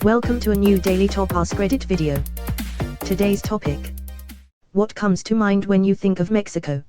Welcome to a new daily top Askreddit video. Today's topic. What comes to mind when you think of Mexico?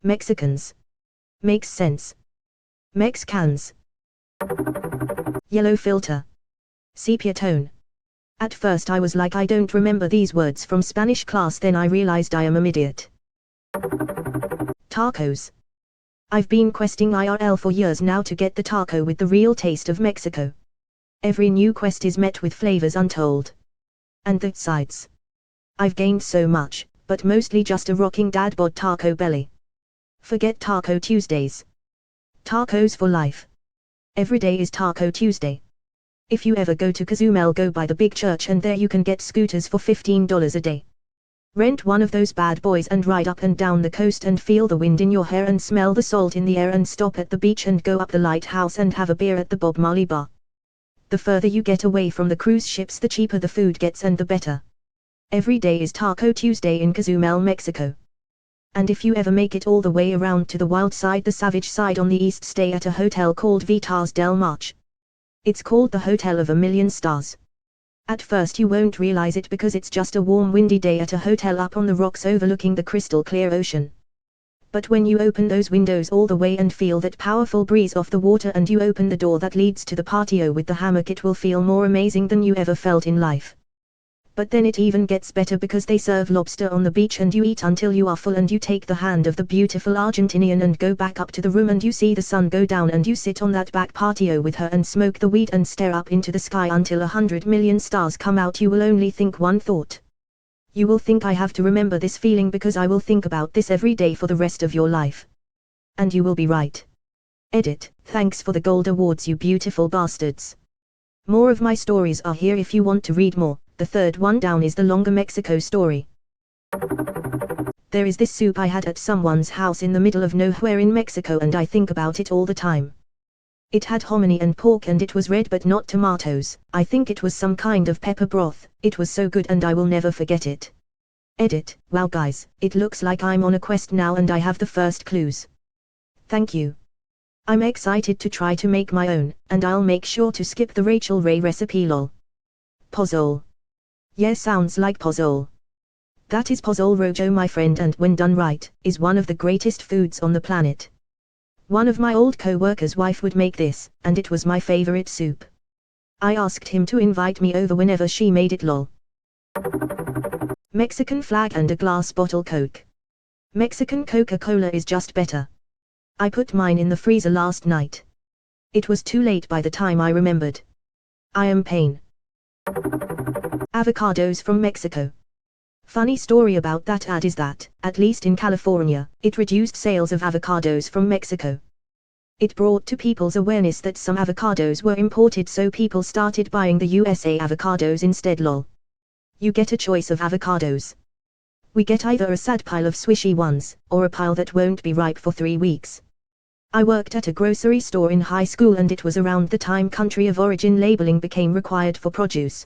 Mexicans. Makes sense. Mexicans. Yellow filter. Sepia tone. At first I was like, I don't remember these words from Spanish class, then I realized I am an idiot. Tacos. I've been questing IRL for years now to get the taco with the real taste of Mexico. Every new quest is met with flavors untold. And the sides. I've gained so much, but mostly just a rocking dad bod taco belly. Forget Taco Tuesdays. Tacos for life. Every day is Taco Tuesday. If you ever go to Cozumel, go by the big church and there you can get scooters for $15 a day. Rent one of those bad boys and ride up and down the coast and feel the wind in your hair and smell the salt in the air and stop at the beach and go up the lighthouse and have a beer at the Bob Marley bar. The further you get away from the cruise ships, the cheaper the food gets and the better. Every day is Taco Tuesday in Cozumel, Mexico. And if you ever make it all the way around to the wild side, the savage side on the east, stay at a hotel called Vitas del March. It's called the Hotel of a Million Stars. At first you won't realize it because it's just a warm windy day at a hotel up on the rocks overlooking the crystal clear ocean. But when you open those windows all the way and feel that powerful breeze off the water and you open the door that leads to the patio with the hammock, it will feel more amazing than you ever felt in life. But then it even gets better because they serve lobster on the beach and you eat until you are full and you take the hand of the beautiful Argentinian and go back up to the room and you see the sun go down and you sit on that back patio with her and smoke the weed and stare up into the sky until 100 million stars come out. You will only think one thought. You will think, I have to remember this feeling because I will think about this every day for the rest of your life. And you will be right. Edit. Thanks for the gold awards, you beautiful bastards. More of my stories are here if you want to read more. The third one down is the longer Mexico story. There is this soup I had at someone's house in the middle of nowhere in Mexico and I think about it all the time. It had hominy and pork and it was red but not tomatoes. I think it was some kind of pepper broth. It was so good and I will never forget it. Edit. Wow guys, it looks like I'm on a quest now and I have the first clues. Thank you. I'm excited to try to make my own, and I'll make sure to skip the Rachel Ray recipe lol. Pozole. Yeah, sounds like pozole. That is pozole rojo, my friend, and when done right, is one of the greatest foods on the planet. One of my old co-workers' wife would make this, and it was my favorite soup. I asked him to invite me over whenever she made it lol. Mexican flag and a glass bottle Coke. Mexican Coca-Cola is just better. I put mine in the freezer last night. It was too late by the time I remembered. I am pain. Avocados from Mexico. Funny story about that ad is that, at least in California, it reduced sales of avocados from Mexico. It brought to people's awareness that some avocados were imported, so people started buying the USA avocados instead lol. You get a choice of avocados. We get either a sad pile of swishy ones, or a pile that won't be ripe for 3 weeks. I worked at a grocery store in high school and it was around the time country of origin labeling became required for produce.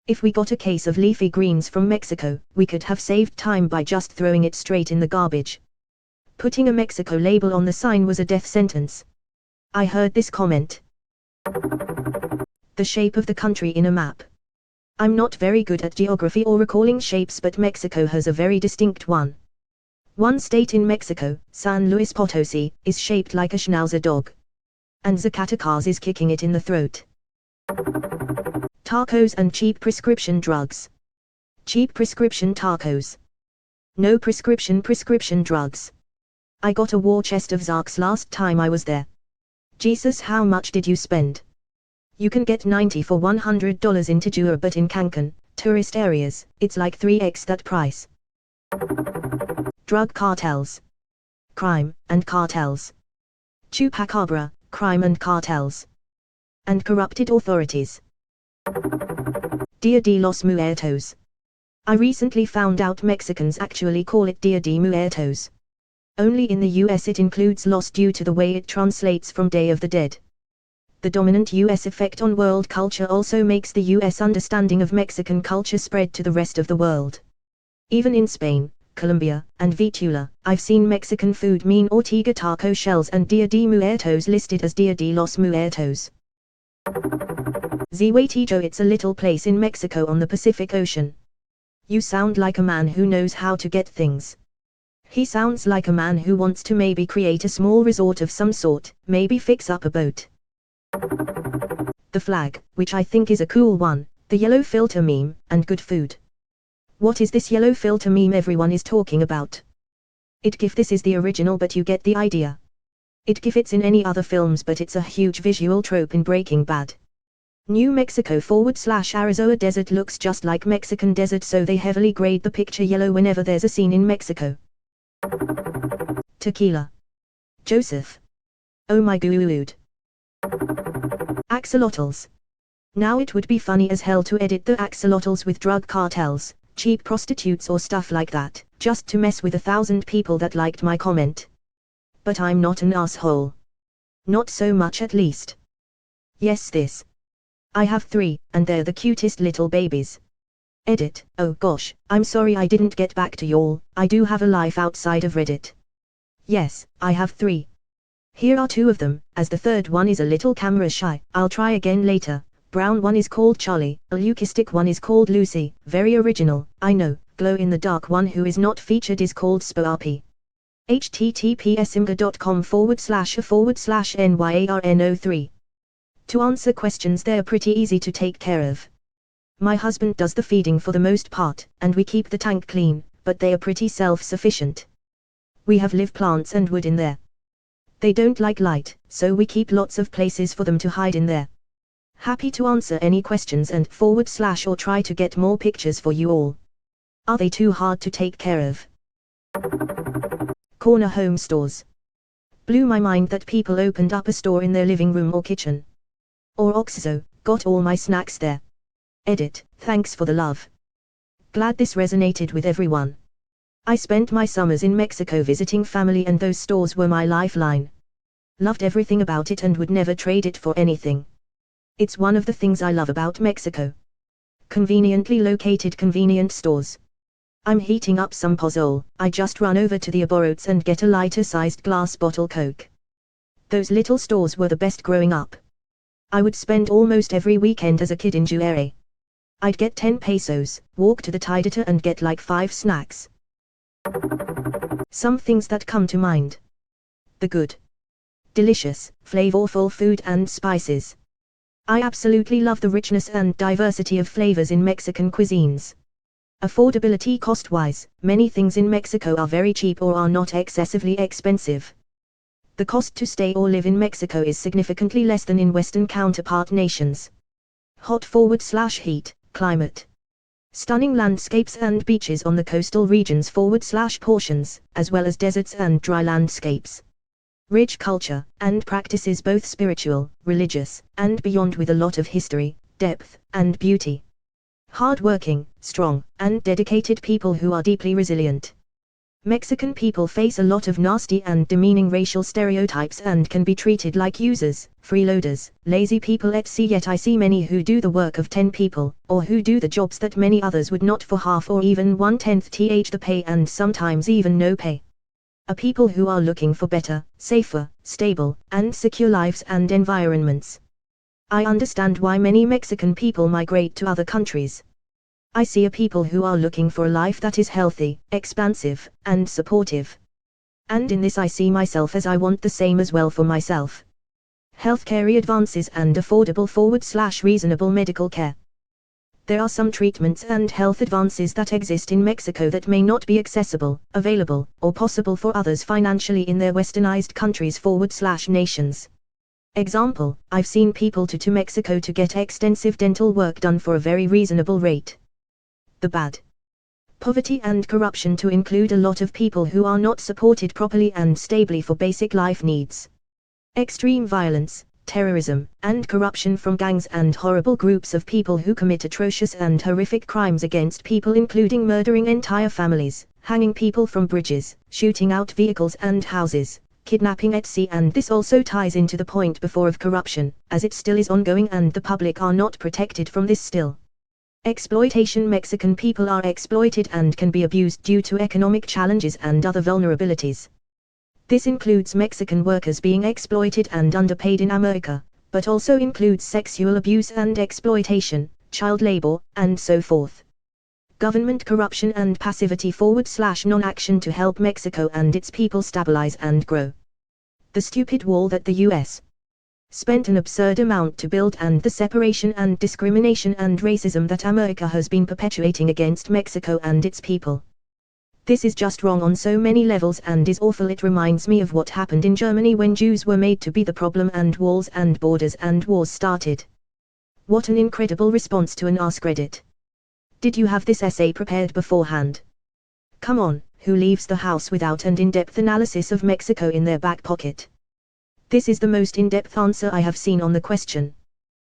If we got a case of leafy greens from Mexico, we could have saved time by just throwing it straight in the garbage. Putting a Mexico label on the sign was a death sentence. I heard this comment. The shape of the country in a map. I'm not very good at geography or recalling shapes, but Mexico has a very distinct one. One state in Mexico, San Luis Potosi, is shaped like a Schnauzer dog. And Zacatecas is kicking it in the throat. Tacos and cheap prescription drugs. Cheap prescription tacos. No prescription drugs. I got a war chest of Zarks last time I was there. Jesus, how much did you spend? You can get 90 for $100 in Tajura, but in Cancun, tourist areas, it's like 3x that price. Drug cartels. Crime and cartels. Chupacabra, crime and cartels. And corrupted authorities. Dia de los Muertos. I recently found out Mexicans actually call it Dia de Muertos. Only in the US it includes los due to the way it translates from Day of the Dead. The dominant US effect on world culture also makes the US understanding of Mexican culture spread to the rest of the world. Even in Spain, Colombia, and Venezuela, I've seen Mexican food mean Ortega taco shells and Dia de Muertos listed as Dia de los Muertos. Zihuatanejo, it's a little place in Mexico on the Pacific Ocean. You sound like a man who knows how to get things. He sounds like a man who wants to maybe create a small resort of some sort, maybe fix up a boat. The flag, which I think is a cool one, the yellow filter meme, and good food. What is this yellow filter meme everyone is talking about? It gif this is the original, but you get the idea. It gif it's in any other films, but it's a huge visual trope in Breaking Bad. New Mexico / Arizona desert looks just like Mexican desert, so they heavily grade the picture yellow whenever there's a scene in Mexico. Tequila. Joseph. Oh my god. Axolotls. Now it would be funny as hell to edit the axolotls with drug cartels, cheap prostitutes or stuff like that, just to mess with 1,000 people that liked my comment. But I'm not an asshole. Not so much at least. Yes, this. I have 3, and they're the cutest little babies. Edit. Oh gosh, I'm sorry I didn't get back to y'all, I do have a life outside of Reddit. Yes, I have 3. Here are 2 of them, as the third one is a little camera shy, I'll try again later. Brown one is called Charlie, a leucistic one is called Lucy, very original, I know. Glow in the dark one who is not featured is called Spoapi. https://imga.com/a/nyrn03. To answer questions, they're pretty easy to take care of. My husband does the feeding for the most part, and we keep the tank clean, but they are pretty self-sufficient. We have live plants and wood in there. They don't like light, so we keep lots of places for them to hide in there. Happy to answer any questions and / or try to get more pictures for you all. Are they too hard to take care of? Corner home stores. Blew my mind that people opened up a store in their living room or kitchen. Or Oxxo, got all my snacks there. Edit, thanks for the love. Glad this resonated with everyone. I spent my summers in Mexico visiting family, and those stores were my lifeline. Loved everything about it and would never trade it for anything. It's one of the things I love about Mexico. Conveniently located convenient stores. I'm heating up some pozole, I just run over to the Aborotes and get a lighter-sized glass bottle Coke. Those little stores were the best growing up. I would spend almost every weekend as a kid in Juárez. I'd get 10 pesos, walk to the Tideita and get like 5 snacks. Some things that come to mind. The good, delicious, flavorful food and spices. I absolutely love the richness and diversity of flavors in Mexican cuisines. Affordability cost-wise, many things in Mexico are very cheap or are not excessively expensive. The cost to stay or live in Mexico is significantly less than in Western counterpart nations. Hot/heat, climate. Stunning landscapes and beaches on the coastal regions / portions, as well as deserts and dry landscapes. Rich culture, and practices both spiritual, religious, and beyond, with a lot of history, depth, and beauty. Hard-working, strong, and dedicated people who are deeply resilient. Mexican people face a lot of nasty and demeaning racial stereotypes and can be treated like users, freeloaders, lazy people etc. Yet I see many who do the work of 10 people, or who do the jobs that many others would not for half or even 1/10 the pay, and sometimes even no pay. A people who are looking for better, safer, stable, and secure lives and environments. I understand why many Mexican people migrate to other countries. I see a people who are looking for a life that is healthy, expansive, and supportive. And in this I see myself, as I want the same as well for myself. Healthcare advances and affordable / reasonable medical care. There are some treatments and health advances that exist in Mexico that may not be accessible, available, or possible for others financially in their westernized countries / nations. Example, I've seen people to Mexico to get extensive dental work done for a very reasonable rate. The bad. Poverty and corruption, to include a lot of people who are not supported properly and stably for basic life needs. Extreme violence, terrorism, and corruption from gangs and horrible groups of people who commit atrocious and horrific crimes against people, including murdering entire families, hanging people from bridges, shooting out vehicles and houses, kidnapping etc. And this also ties into the point before of corruption, as it still is ongoing and the public are not protected from this still. Exploitation. Mexican people are exploited and can be abused due to economic challenges and other vulnerabilities. This includes Mexican workers being exploited and underpaid in America, but also includes sexual abuse and exploitation, child labor, and so forth. Government corruption and passivity / non-action to help Mexico and its people stabilize and grow. The stupid wall that the US spent an absurd amount to build, and the separation and discrimination and racism that America has been perpetuating against Mexico and its people. This is just wrong on so many levels and is awful. It reminds me of what happened in Germany when Jews were made to be the problem and walls and borders and wars started. What an incredible response to an Askreddit. Did you have this essay prepared beforehand? Come on, who leaves the house without an in-depth analysis of Mexico in their back pocket? This is the most in-depth answer I have seen on the question.